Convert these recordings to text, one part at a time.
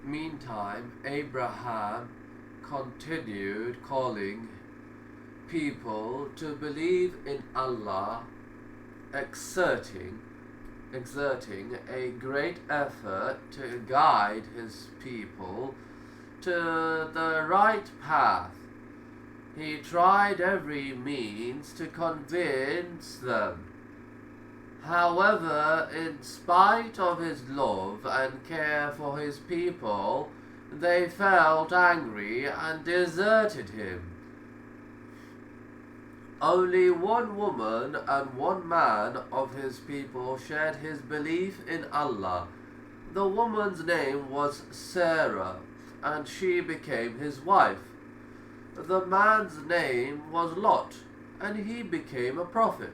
Meantime, Abraham continued calling people to believe in Allah, exerting a great effort to guide his people to the right path. He tried every means to convince them. However, in spite of his love and care for his people, they felt angry and deserted him. Only one woman and one man of his people shared his belief in Allah. The woman's name was Sarah, and she became his wife. The man's name was Lot, and he became a prophet.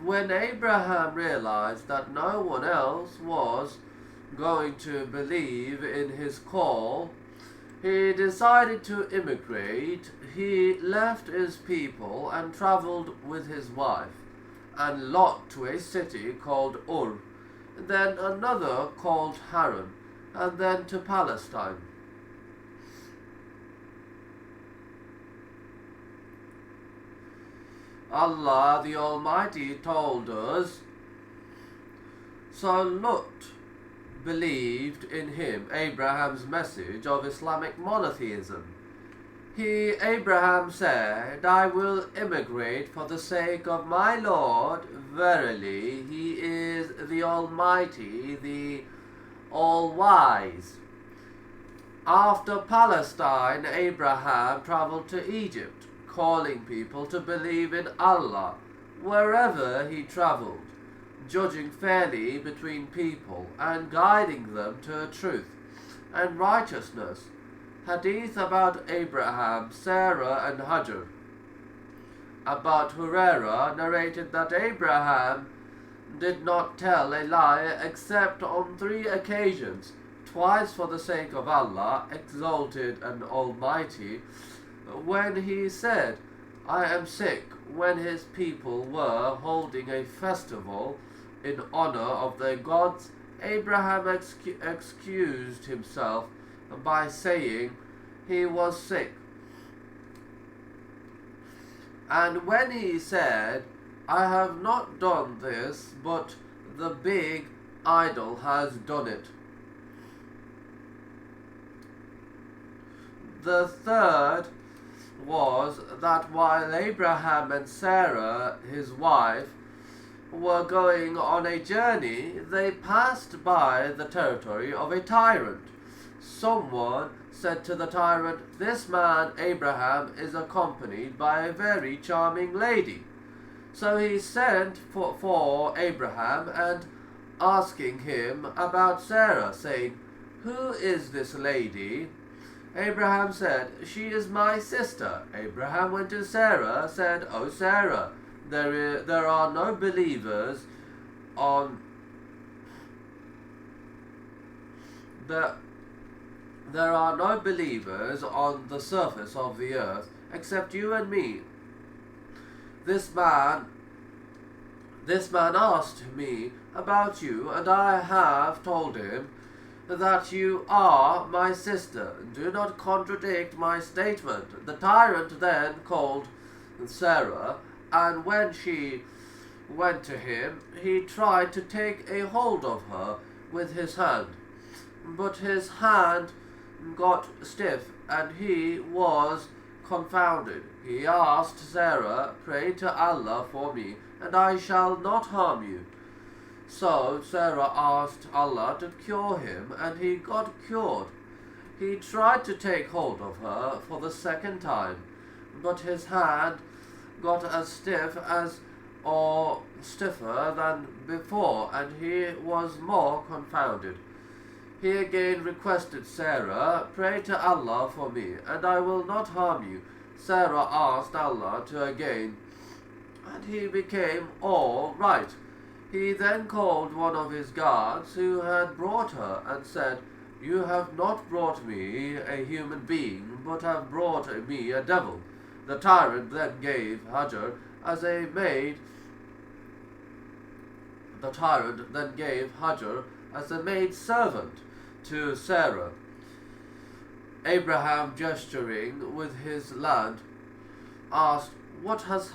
When Abraham realized that no one else was going to believe in his call, he decided to immigrate. He left his people and traveled with his wife and Lot to a city called Ur, then another called Haran, and then to Palestine. Allah the Almighty told us, so Lot believed in him, Abraham's message of Islamic monotheism. Abraham said, I will immigrate for the sake of my Lord. Verily, he is the Almighty, the All-Wise. After Palestine, Abraham traveled to Egypt, calling people to believe in Allah wherever he traveled, judging fairly between people and guiding them to truth and righteousness. Hadith about Abraham, Sarah and Hajar. About Hurairah narrated that Abraham did not tell a lie except on 3 occasions, twice for the sake of Allah, exalted and almighty, when he said, I am sick, when his people were holding a festival in honor of their gods. Abraham excused himself by saying he was sick. And when he said, I have not done this, but the big idol has done it. The third was that while Abraham and Sarah, his wife, were going on a journey, they passed by the territory of a tyrant. Someone said to the tyrant, this man Abraham is accompanied by a very charming lady. So he sent for Abraham and asking him about Sarah, saying, who is this lady? Abraham said, she is my sister. Abraham went to Sarah, said, O Sarah, there are no believers on the surface of the earth except you and me. This man asked me about you, and I have told him that you are my sister. Do not contradict my statement. The tyrant then called Sarah, and when she went to him, he tried to take a hold of her with his hand. But his hand got stiff, and he was confounded. He asked Sarah, pray to Allah for me, and I shall not harm you. So Sarah asked Allah to cure him, and he got cured. He tried to take hold of her for the second time, but his hand got as stiff as or stiffer than before, and he was more confounded. He again requested Sarah, pray to Allah for me, and I will not harm you. Sarah asked Allah to again, and he became all right. He then called one of his guards who had brought her and said, you have not brought me a human being, but have brought me a devil. The tyrant then gave Hajar as a maid The tyrant then gave Hajar as a maid servant to Sarah. Abraham, gesturing with his land, asked, What has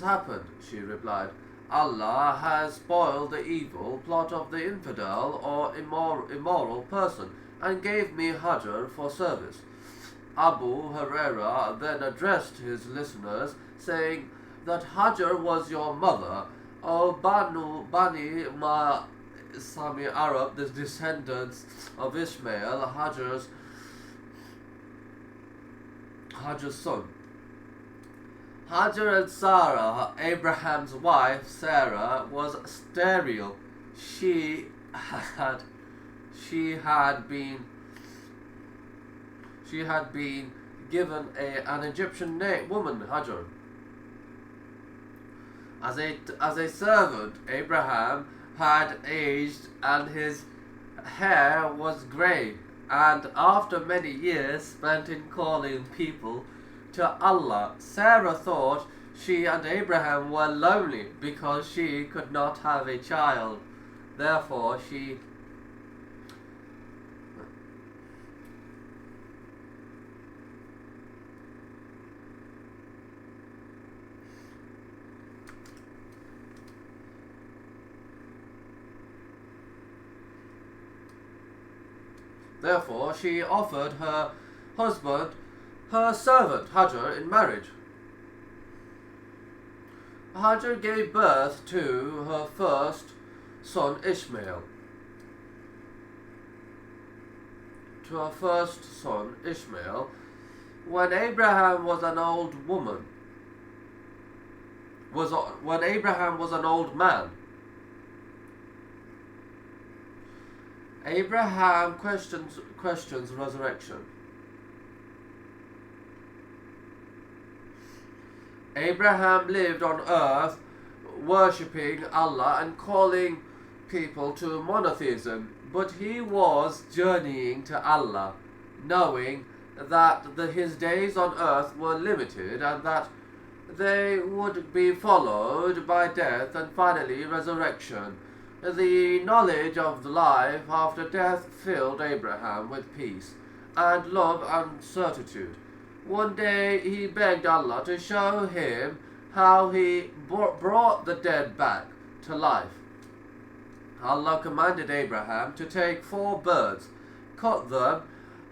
happened? She replied, Allah has spoiled the evil plot of the infidel or immoral person and gave me Hajar for service. Abu Huraira then addressed his listeners, saying that Hajar was your mother, O Bani Sami Arab, the descendants of Ishmael, Hajar's son. Hajar and Sarah, Abraham's wife, Sarah, was sterile. She had been given an Egyptian woman, Hajar. As a servant, Abraham had aged and his hair was grey, and after many years spent in calling people to Allah, Sarah thought she and Abraham were lonely because she could not have a child. Therefore she offered her husband her servant Hajar in marriage. Hajar gave birth to her first son Ishmael. When Abraham was an old man. Abraham questions resurrection. Abraham lived on earth worshipping Allah and calling people to monotheism, but he was journeying to Allah, knowing that his days on earth were limited and that they would be followed by death and finally resurrection. The knowledge of life after death filled Abraham with peace and love and certitude. One day he begged Allah to show him how he brought the dead back to life. Allah commanded Abraham to take 4 birds, cut them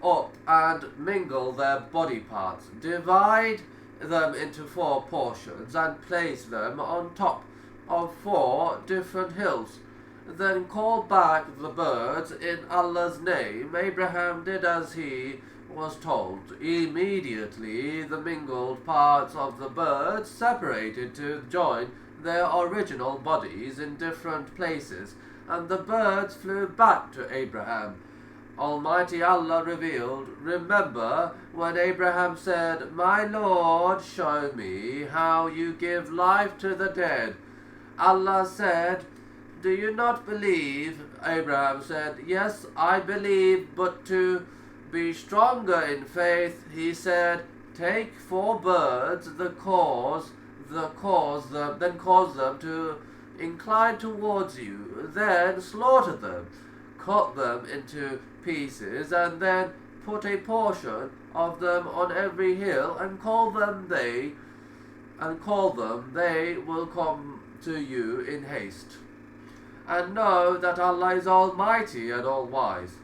up and mingle their body parts, divide them into 4 portions and place them on top of 4 different hills. Then call back the birds in Allah's name. Abraham did as he was told. Immediately the mingled parts of the birds separated to join their original bodies in different places, and the birds flew back to Abraham. Almighty Allah revealed, Remember when Abraham said, My Lord, show me how you give life to the dead. Allah said, Do you not believe? Abraham said, Yes, I believe, but to be stronger in faith, he said, Take 4 birds, then cause them to incline towards you, then slaughter them, cut them into pieces, and then put a portion of them on every hill, and call them. They will come to you in haste. And know that Allah is Almighty and All-Wise.